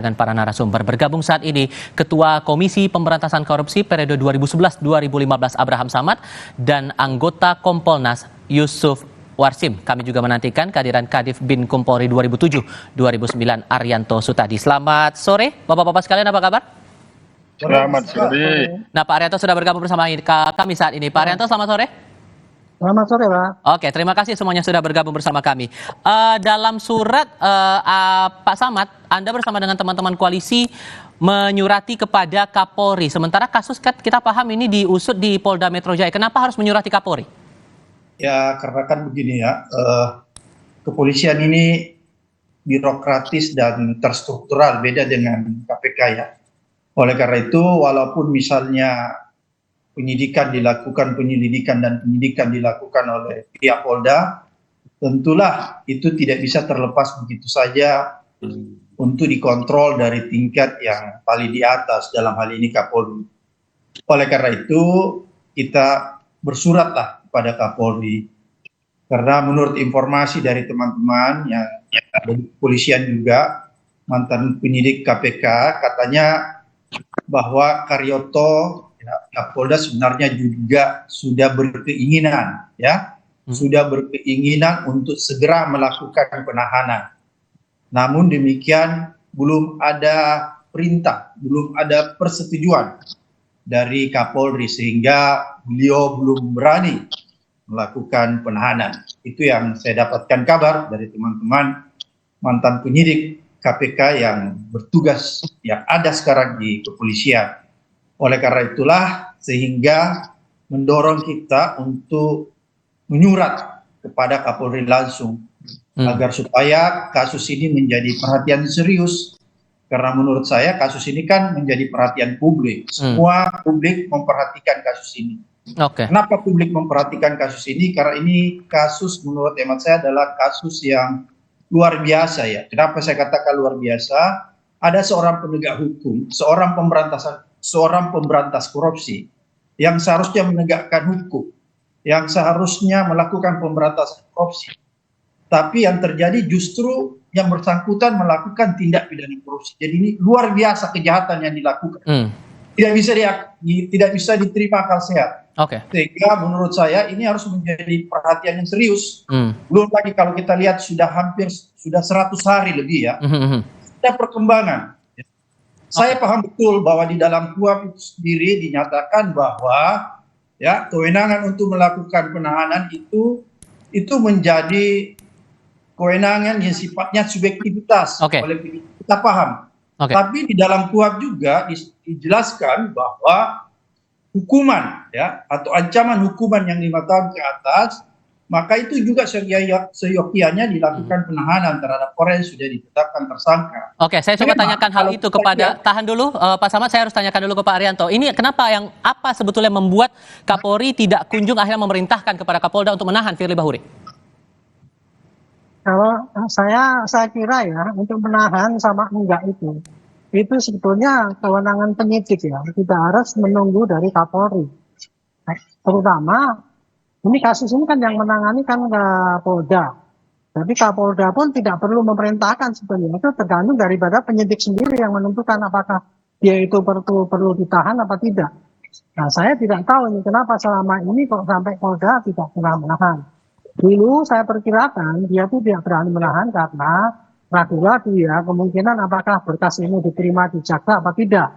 Dengan para narasumber bergabung saat ini Ketua Komisi Pemberantasan Korupsi periode 2011-2015 Abraham Samad dan anggota Kompolnas Yusuf Warsim. Kami juga menantikan kehadiran Kadif Bin Kumpolri 2007-2009 Arianto Sutadi. Selamat sore Bapak-bapak sekalian, apa kabar? Selamat sore. Nah, Pak Arianto sudah bergabung bersama kami saat ini. Pak Arianto, selamat sore. Selamat sore, Pak. Oke, terima kasih semuanya sudah bergabung bersama kami. Dalam surat Pak Samad, Anda bersama dengan teman-teman koalisi menyurati kepada Kapolri. Sementara kasus kita paham ini diusut di Polda Metro Jaya. Kenapa harus menyurati Kapolri? Ya, karena kan begini ya, kepolisian ini birokratis dan terstruktural, beda dengan KPK ya. Oleh karena itu, walaupun misalnya penyelidikan dan penyidikan dilakukan oleh pihak Polda, tentulah itu tidak bisa terlepas begitu saja untuk dikontrol dari tingkat yang paling di atas, dalam hal ini Kapolri. Oleh karena itu kita bersuratlah kepada Kapolri, karena menurut informasi dari teman-teman yang ada di kepolisian juga, mantan penyidik KPK, katanya bahwa Karyoto Kapolda sebenarnya juga sudah berkeinginan untuk segera melakukan penahanan. Namun demikian belum ada perintah, belum ada persetujuan dari Kapolri sehingga beliau belum berani melakukan penahanan. Itu yang saya dapatkan kabar dari teman-teman mantan penyidik KPK yang bertugas, yang ada sekarang di kepolisian. Oleh karena itulah sehingga mendorong kita untuk menyurat kepada Kapolri langsung agar supaya kasus ini menjadi perhatian serius, karena menurut saya kasus ini kan menjadi perhatian publik. Semua publik memperhatikan kasus ini. Kenapa publik memperhatikan kasus ini? Karena ini kasus menurut hemat saya adalah kasus yang luar biasa ya. Kenapa saya katakan luar biasa? Ada seorang penegak hukum, seorang pemberantas korupsi yang seharusnya menegakkan hukum, yang seharusnya melakukan pemberantasan korupsi. Tapi yang terjadi justru yang bersangkutan melakukan tindak pidana korupsi. Jadi ini luar biasa kejahatan yang dilakukan. Tidak bisa diterima akal sehat. Sehingga menurut saya ini harus menjadi perhatian yang serius. Belum lagi kalau kita lihat sudah 100 hari lebih ya. Ada perkembangan. Saya paham betul bahwa di dalam KUHP itu sendiri dinyatakan bahwa ya kewenangan untuk melakukan penahanan itu menjadi kewenangan yang sifatnya subjektivitas. Oleh kita paham. Tapi di dalam KUHP juga dijelaskan bahwa hukuman ya atau ancaman hukuman yang 5 tahun ke atas, maka itu juga seyogyanya dilakukan penahanan terhadap orang yang sudah ditetapkan tersangka. Saya coba tanyakan hal itu kepada, tahan dulu Pak Samad, saya harus tanyakan dulu ke Pak Arianto. Ini apa sebetulnya membuat Kapolri tidak kunjung akhirnya memerintahkan kepada Kapolda untuk menahan Firly Bahuri? Kalau saya kira ya, untuk menahan sama enggak itu sebetulnya kewenangan penyidik ya. Kita harus menunggu dari Kapolri. Terutama ini kasus ini kan yang menangani kan Kapolda. Jadi Kapolda pun tidak perlu memerintahkan sebenarnya, itu tergantung daripada penyidik sendiri yang menentukan apakah dia itu perlu ditahan apa tidak. Nah, saya tidak tahu ini kenapa selama ini kok sampai Polda tidak pernah menahan. Dulu saya perkirakan dia itu tidak berani menahan karena ragu-ragu ya kemungkinan apakah berkas ini diterima di jaksa apa tidak.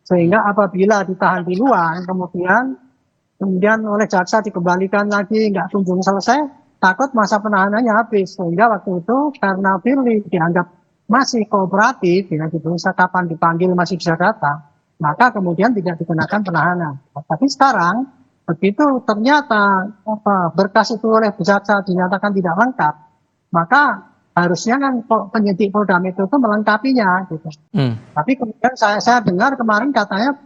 Sehingga apabila ditahan di luar kemudian oleh jaksa dikembalikan lagi nggak kunjung selesai, takut masa penahanannya habis. Sehingga waktu itu karena Firly dianggap masih kooperatif ya gitu, kapan dipanggil masih bisa datang, maka kemudian tidak dikenakan penahanan. Tapi sekarang begitu ternyata berkas itu oleh jaksa dinyatakan tidak lengkap, maka harusnya kan penyidik Polda Metro itu melengkapinya gitu. Tapi kemudian saya dengar kemarin katanya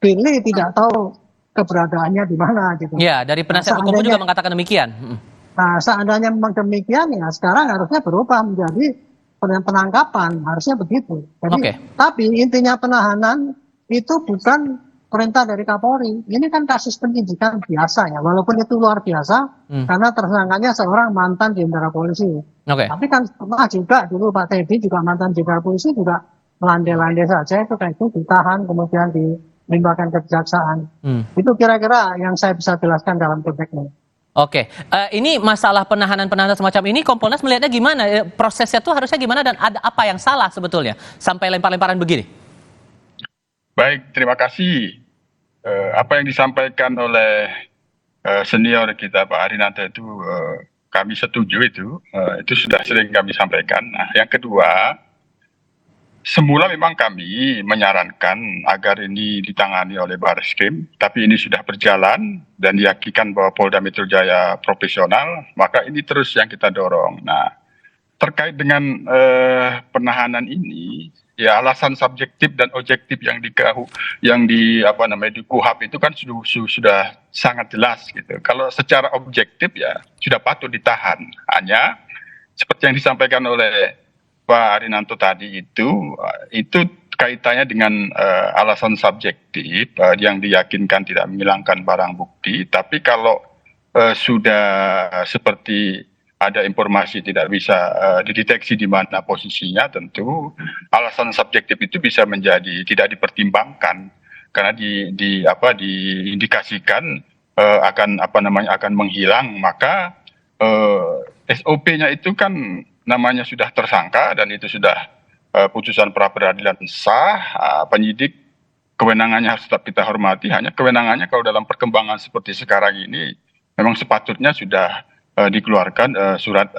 Firly tidak tahu keberadaannya di mana gitu. Ya, dari penasihat hukum juga mengatakan demikian. Nah, seandainya memang demikian ya sekarang harusnya berubah menjadi penangkapan, harusnya begitu. Jadi, tapi intinya penahanan itu bukan perintah dari Kapolri. Ini kan kasus penyidikan biasa ya, walaupun itu luar biasa karena tersangkanya seorang mantan jenderal polisi. Tapi kan pernah juga dulu Pak Teddy juga mantan jenderal polisi juga landai-landai saja itu kayak itu ditahan kemudian dilimpahkan ke kejaksaan. Itu kira-kira yang saya bisa jelaskan dalam konteks ini. Oke, ini masalah penahanan-penahanan semacam ini Kompolnas melihatnya gimana? Prosesnya tuh harusnya gimana dan ada apa yang salah sebetulnya sampai lempar-lemparan begini? Baik, terima kasih. Apa yang disampaikan oleh senior kita Pak Arinanto itu kami setuju itu sudah sering kami sampaikan. Nah, yang kedua, semula memang kami menyarankan agar ini ditangani oleh Barreskrim, tapi ini sudah berjalan dan diyakinkan bahwa Polda Metro Jaya profesional, maka ini terus yang kita dorong. Nah, terkait dengan penahanan ini, ya alasan subjektif dan objektif yang di KUHP itu kan sudah sangat jelas gitu. Kalau secara objektif ya sudah patut ditahan. Hanya seperti yang disampaikan oleh Pak Arinanto tadi itu kaitannya dengan alasan subjektif yang diyakinkan tidak menghilangkan barang bukti. Tapi kalau sudah seperti ada informasi tidak bisa dideteksi di mana posisinya, tentu alasan subjektif itu bisa menjadi tidak dipertimbangkan karena diindikasikan akan menghilang, maka SOP-nya itu kan namanya sudah tersangka dan itu sudah putusan pra peradilan sah, penyidik kewenangannya harus tetap kita hormati. Hanya kewenangannya kalau dalam perkembangan seperti sekarang ini memang sepatutnya sudah dikeluarkan surat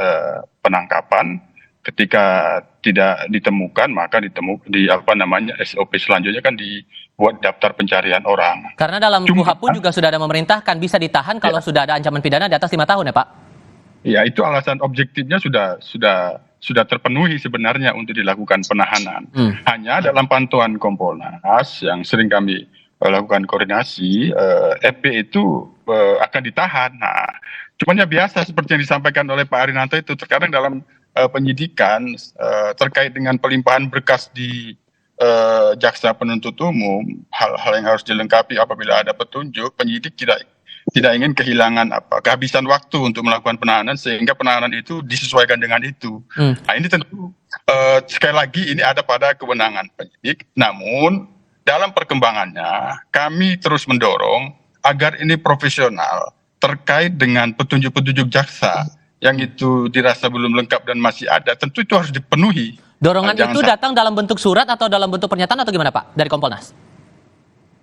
penangkapan. Ketika tidak ditemukan maka SOP selanjutnya kan dibuat daftar pencarian orang. Karena dalam KUHP pun juga sudah ada memerintahkan bisa ditahan kalau sudah ada ancaman pidana di atas 5 tahun ya Pak? Ya, itu alasan objektifnya sudah terpenuhi sebenarnya untuk dilakukan penahanan. Hanya dalam pantauan Kompolnas yang sering kami lakukan koordinasi, FP itu akan ditahan. Nah, cuman ya biasa seperti yang disampaikan oleh Pak Arinanto itu terkadang dalam penyidikan terkait dengan pelimpahan berkas di jaksa penuntut umum, hal-hal yang harus dilengkapi apabila ada petunjuk, penyidik tidak ingin kehilangan kehabisan waktu untuk melakukan penahanan sehingga penahanan itu disesuaikan dengan itu. Nah, ini tentu sekali lagi ini ada pada kewenangan penyidik. Namun dalam perkembangannya kami terus mendorong agar ini profesional terkait dengan petunjuk-petunjuk jaksa yang itu dirasa belum lengkap dan masih ada, tentu itu harus dipenuhi. Dorongan itu datang dalam bentuk surat atau dalam bentuk pernyataan atau gimana Pak dari Kompolnas?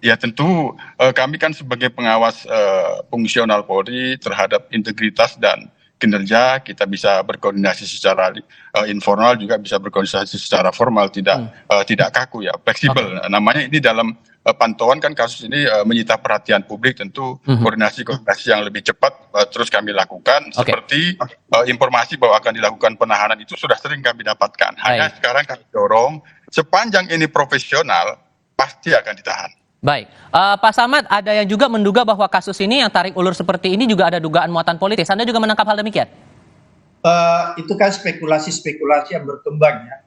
Ya tentu kami kan sebagai pengawas fungsional Polri terhadap integritas dan kinerja, kita bisa berkoordinasi secara informal, juga bisa berkoordinasi secara formal, tidak kaku ya, fleksibel. Namanya ini dalam pantauan kan kasus ini menyita perhatian publik, tentu koordinasi yang lebih cepat terus kami lakukan. Seperti informasi bahwa akan dilakukan penahanan itu sudah sering kami dapatkan. Hanya sekarang kami dorong sepanjang ini profesional pasti akan ditahan. Baik, Pak Samad, ada yang juga menduga bahwa kasus ini yang tarik ulur seperti ini juga ada dugaan muatan politis. Anda juga menangkap hal demikian? Itu kan spekulasi-spekulasi yang berkembang ya,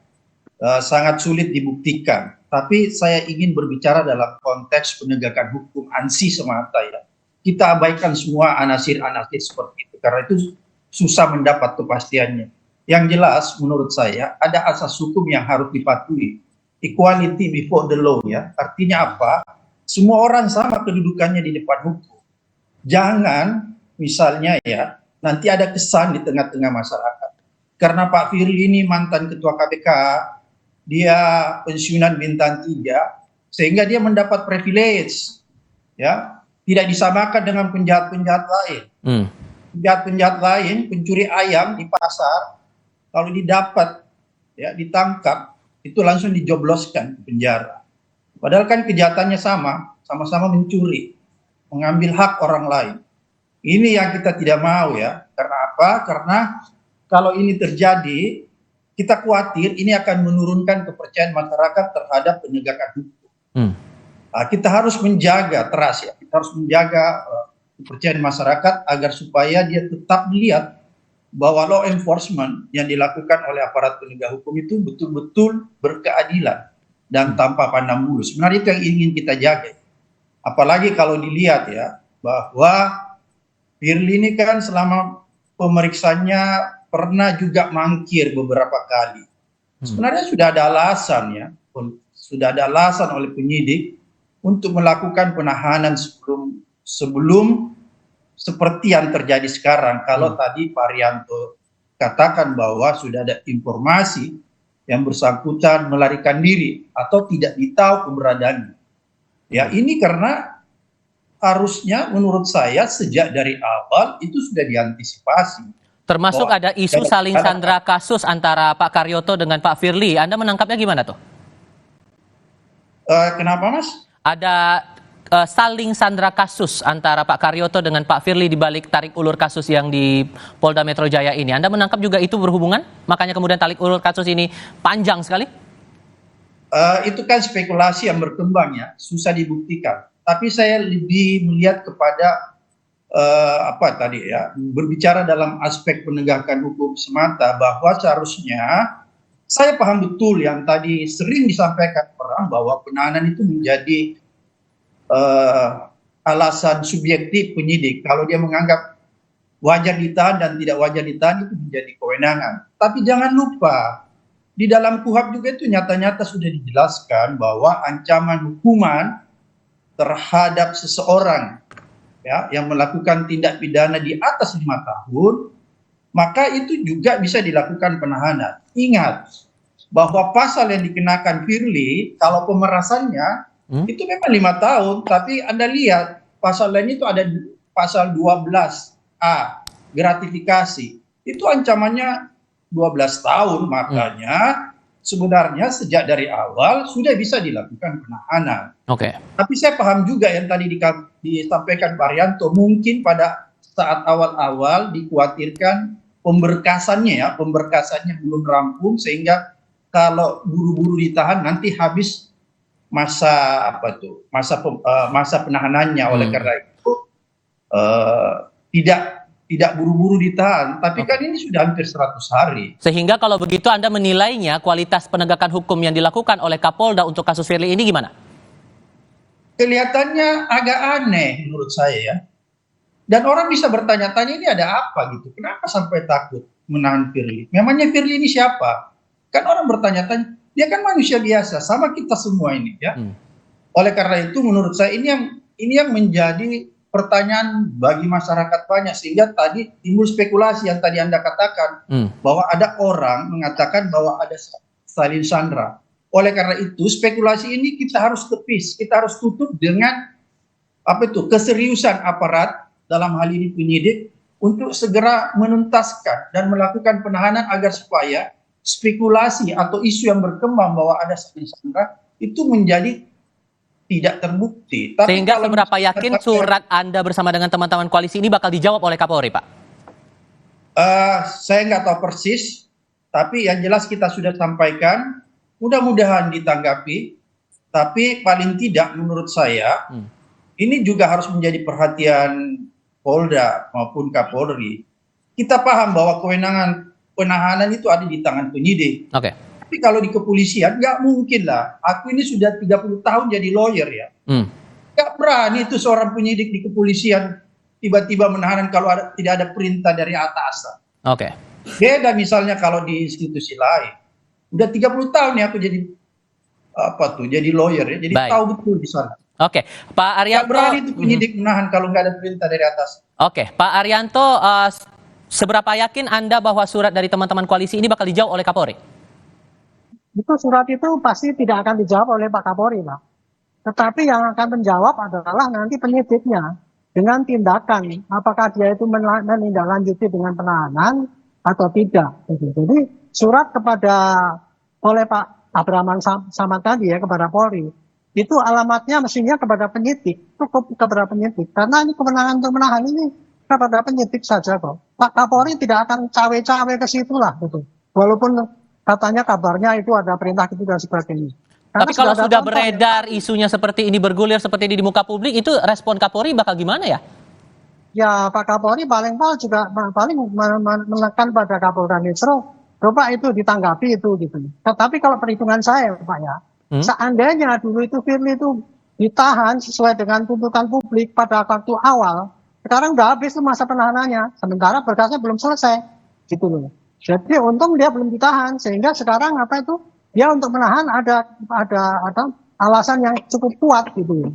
sangat sulit dibuktikan. Tapi saya ingin berbicara dalam konteks penegakan hukum ANSI semata ya. Kita abaikan semua anasir-anasir seperti itu karena itu susah mendapat kepastiannya. Yang jelas menurut saya ada asas hukum yang harus dipatuhi. Equality before the law ya. Artinya apa? Semua orang sama kedudukannya di depan hukum. Jangan misalnya ya, nanti ada kesan di tengah-tengah masyarakat. Karena Pak Firly ini mantan ketua KPK, dia pensiunan bintang 3, sehingga dia mendapat privilege. Ya, tidak disamakan dengan penjahat-penjahat lain. Penjahat-penjahat lain, pencuri ayam di pasar, kalau didapat, ya ditangkap, itu langsung dijobloskan ke penjara. Padahal kan kejahatannya sama-sama mencuri, mengambil hak orang lain. Ini yang kita tidak mau ya. Karena apa? Karena kalau ini terjadi, kita khawatir ini akan menurunkan kepercayaan masyarakat terhadap penegakan hukum. Nah, kita harus menjaga trust ya. Kita harus menjaga kepercayaan masyarakat agar supaya dia tetap melihat bahwa law enforcement yang dilakukan oleh aparat penegak hukum itu betul-betul berkeadilan dan tanpa pandang bulu. Sebenarnya itu yang ingin kita jaga. Apalagi kalau dilihat ya, bahwa Firly ini kan selama pemeriksaannya pernah juga mangkir beberapa kali. Sebenarnya sudah ada alasan ya, sudah ada alasan oleh penyidik untuk melakukan penahanan sebelum seperti yang terjadi sekarang. Kalau tadi Pak Rianto katakan bahwa sudah ada informasi yang bersangkutan melarikan diri atau tidak ditahu keberadaannya. Ya, ini karena harusnya menurut saya sejak dari awal itu sudah diantisipasi. Termasuk ada isu saling sandra kasus antara Pak Karyoto dengan Pak Firly. Anda menangkapnya gimana tuh? Kenapa, Mas? Ada saling sandra kasus antara Pak Karyoto dengan Pak Firly di balik tarik ulur kasus yang di Polda Metro Jaya ini. Anda menangkap juga itu berhubungan? Makanya kemudian tarik ulur kasus ini panjang sekali? Itu kan spekulasi yang berkembang ya, susah dibuktikan. Tapi saya lebih melihat kepada berbicara dalam aspek penegakan hukum semata, bahwa seharusnya saya paham betul yang tadi sering disampaikan orang bahwa penahanan itu menjadi alasan subjektif penyidik. Kalau dia menganggap wajar ditahan dan tidak wajar ditahan itu menjadi kewenangan. Tapi jangan lupa di dalam KUHP juga itu nyata-nyata sudah dijelaskan bahwa ancaman hukuman terhadap seseorang ya yang melakukan tindak pidana di atas 5 tahun, maka itu juga bisa dilakukan penahanan. Ingat bahwa pasal yang dikenakan Firly kalau pemerasannya itu memang 5 tahun, tapi Anda lihat pasal lain itu ada pasal 12A gratifikasi, itu ancamannya 12 tahun. Makanya sebenarnya sejak dari awal sudah bisa dilakukan penahanan. Oke. Tapi saya paham juga yang tadi disampaikan Pak Rianto, mungkin pada saat awal-awal dikhawatirkan pemberkasannya belum rampung, sehingga kalau buru-buru ditahan nanti habis masa penahanannya. Oleh karena itu tidak buru-buru ditahan, tapi kan ini sudah hampir 100 hari. Sehingga kalau begitu Anda menilainya kualitas penegakan hukum yang dilakukan oleh Kapolda untuk kasus Firly ini gimana? Kelihatannya agak aneh menurut saya ya. Dan orang bisa bertanya-tanya ini ada apa gitu. Kenapa sampai takut menahan Firly? Memangnya Firly ini siapa? Kan orang bertanya-tanya, dia kan manusia biasa sama kita semua ini ya. Oleh karena itu menurut saya ini yang menjadi pertanyaan bagi masyarakat banyak, sehingga tadi timbul spekulasi yang tadi Anda katakan bahwa ada orang mengatakan bahwa ada saling sandra. Oleh karena itu spekulasi ini kita harus tepis, kita harus tutup dengan keseriusan aparat, dalam hal ini penyidik, untuk segera menuntaskan dan melakukan penahanan agar supaya spekulasi atau isu yang berkembang bahwa ada saling sandra itu menjadi tidak terbukti. Tapi sehingga seberapa yakin surat Anda bersama dengan teman-teman koalisi ini bakal dijawab oleh Kapolri, Pak? Saya nggak tahu persis, tapi yang jelas kita sudah sampaikan, mudah-mudahan ditanggapi. Tapi paling tidak menurut saya, ini juga harus menjadi perhatian Polda maupun Kapolri. Kita paham bahwa kewenangan penahanan itu ada di tangan penyidik. Oke. Tapi kalau di kepolisian, nggak mungkin lah. Aku ini sudah 30 tahun jadi lawyer ya. Nggak berani itu seorang penyidik di kepolisian tiba-tiba menahanan kalau tidak ada perintah dari atasan. Oke. Beda misalnya kalau di institusi lain. Udah 30 tahun ya aku jadi lawyer ya. Jadi tahu betul di sana. Oke, Pak Arianto. Nggak berani itu penyidik menahan kalau nggak ada perintah dari atas. Oke, Pak Arianto, seberapa yakin Anda bahwa surat dari teman-teman koalisi ini bakal dijawab oleh Kapolri? Itu surat itu pasti tidak akan dijawab oleh Pak Kapolri, Pak. Tetapi yang akan menjawab adalah nanti penyidiknya dengan tindakan, apakah dia itu menindaklanjuti dengan penahanan atau tidak. Jadi surat oleh Pak Abraman Samad tadi ya kepada Polri, itu alamatnya mestinya kepada penyidik, cukup kepada penyidik. Karena ini kewenangan untuk menahan ini kepada penyidik saja kok. Pak Kapolri tidak akan cawe-cawe ke situ lah, gitu. Walaupun katanya kabarnya itu ada perintah gitu dan sebagainya. Tapi kalau sudah beredar isunya seperti ini, bergulir seperti ini di muka publik, itu respon Kapolri bakal gimana ya? Ya Pak Kapolri paling menekan pada Kapolda Metro, coba itu ditanggapi itu gitu. Tetapi kalau perhitungan saya Pak ya, seandainya dulu itu Firly itu ditahan sesuai dengan tuntutan publik pada waktu awal, sekarang udah habis tuh masa penahanannya, sementara berkasnya belum selesai, gitu loh. Jadi untung dia belum ditahan, sehingga sekarang ya untuk menahan ada alasan yang cukup kuat gitu.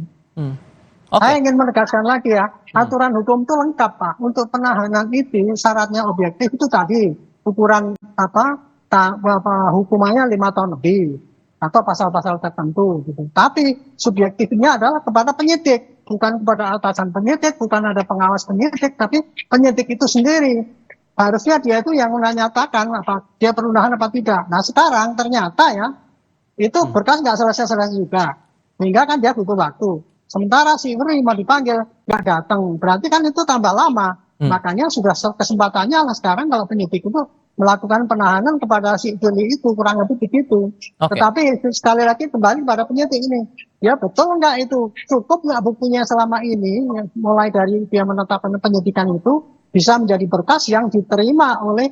Saya ingin menegaskan lagi ya, aturan hukum itu lengkap Pak. Untuk penahanan itu syaratnya objektif itu tadi ukuran hukumannya 5 tahun lebih atau pasal-pasal tertentu gitu. Tapi subjektifnya adalah kepada penyidik, bukan kepada atasan penyidik, bukan ada pengawas penyidik, tapi penyidik itu sendiri. Harusnya dia itu yang menyatakan apa dia perlu nahan apa tidak. Nah sekarang ternyata ya itu berkas nggak selesai-selesai juga, sehingga kan dia butuh waktu. Sementara si Firly mau dipanggil nggak datang, berarti kan itu tambah lama. Makanya sudah kesempatannya lah sekarang kalau penyidik itu melakukan penahanan kepada si Firly itu kurang lebih begitu. Tetapi sekali lagi kembali pada penyidik ini, ya betul nggak itu cukup nggak buktinya selama ini, mulai dari dia menetapkan penyidikan itu bisa menjadi berkas yang diterima oleh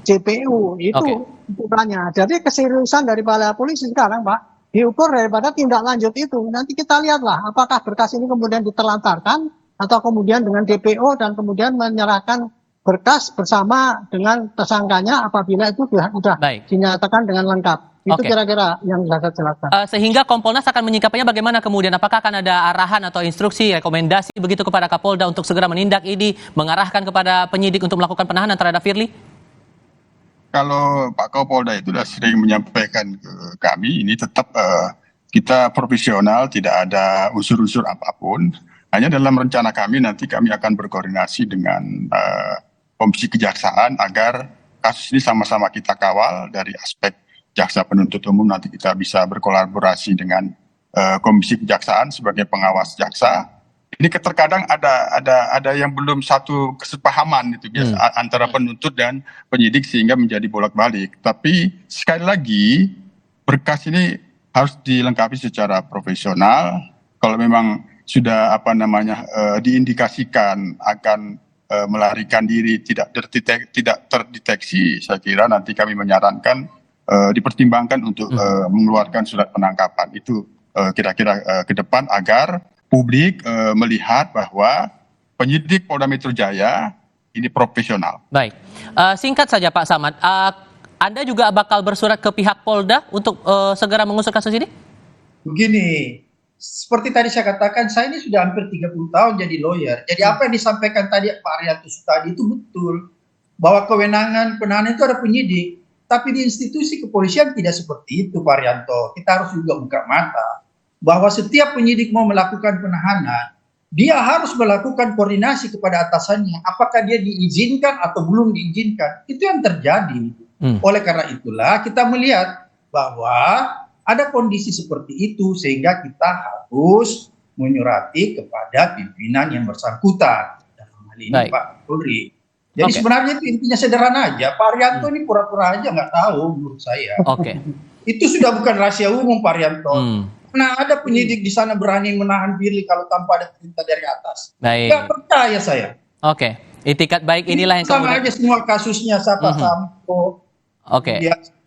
JPU itu ukurannya. Jadi keseriusan daripada polisi sekarang Pak diukur daripada tindak lanjut itu. Nanti kita lihatlah apakah berkas ini kemudian diterlantarkan atau kemudian dengan DPO dan kemudian menyerahkan berkas bersama dengan tersangkanya apabila itu sudah dinyatakan dengan lengkap. Itu kira-kira yang bisa saya jelaskan. Sehingga Kompolnas akan menyikapinya bagaimana kemudian? Apakah akan ada arahan atau instruksi, rekomendasi begitu kepada Kapolda untuk segera menindak ini, mengarahkan kepada penyidik untuk melakukan penahanan terhadap Firly? Kalau Pak Kapolda itu sudah sering menyampaikan ke kami, ini tetap kita profesional, tidak ada unsur-unsur apapun. Hanya dalam rencana kami nanti kami akan berkoordinasi dengan Komisi Kejaksaan agar kasus ini sama-sama kita kawal dari aspek jaksa penuntut umum. Nanti kita bisa berkolaborasi dengan Komisi Kejaksaan sebagai pengawas jaksa. Ini terkadang ada yang belum satu kesepahaman itu biasa antara penuntut dan penyidik sehingga menjadi bolak-balik. Tapi sekali lagi berkas ini harus dilengkapi secara profesional. Kalau memang sudah diindikasikan akan melarikan diri tidak terdeteksi, saya kira nanti kami menyarankan dipertimbangkan untuk mengeluarkan surat penangkapan. Itu kira-kira ke depan agar publik melihat bahwa penyidik Polda Metro Jaya ini profesional. Baik, singkat saja Pak Samad, Anda juga bakal bersurat ke pihak Polda untuk segera mengusut kasus ini? Begini, seperti tadi saya katakan, saya ini sudah hampir 30 tahun jadi lawyer. Jadi apa yang disampaikan tadi Pak Arianto tadi itu betul, bahwa kewenangan penahanan itu ada penyidik, tapi di institusi kepolisian tidak seperti itu Pak Arianto. Kita harus juga buka mata bahwa setiap penyidik mau melakukan penahanan, dia harus melakukan koordinasi kepada atasannya. Apakah dia diizinkan atau belum diizinkan? Itu yang terjadi. Oleh karena itulah kita melihat bahwa ada kondisi seperti itu sehingga kita harus menyurati kepada pimpinan yang bersangkutan. Dalam hal ini Pak Polri. Jadi sebenarnya itu intinya sederhana aja. Pak Arianto ini pura-pura aja nggak tahu menurut saya. Itu sudah bukan rahasia umum Pak Arianto. Nah, ada penyidik di sana berani menahan Firly kalau tanpa ada perintah dari atas. Nggak percaya saya. Itikat baik inilah yang sama aja semua kasusnya Sampo.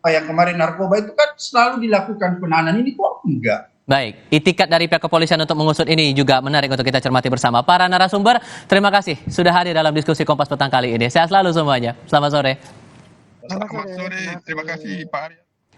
Yang kemarin narkoba itu kan selalu dilakukan penahanan, ini kok enggak. Baik, itikat dari pihak kepolisian untuk mengusut ini juga menarik untuk kita cermati bersama. Para narasumber, terima kasih sudah hadir dalam diskusi Kompas Petang kali ini. Sehat selalu semuanya. Selamat sore. Selamat sore. Terima kasih Pak Arya.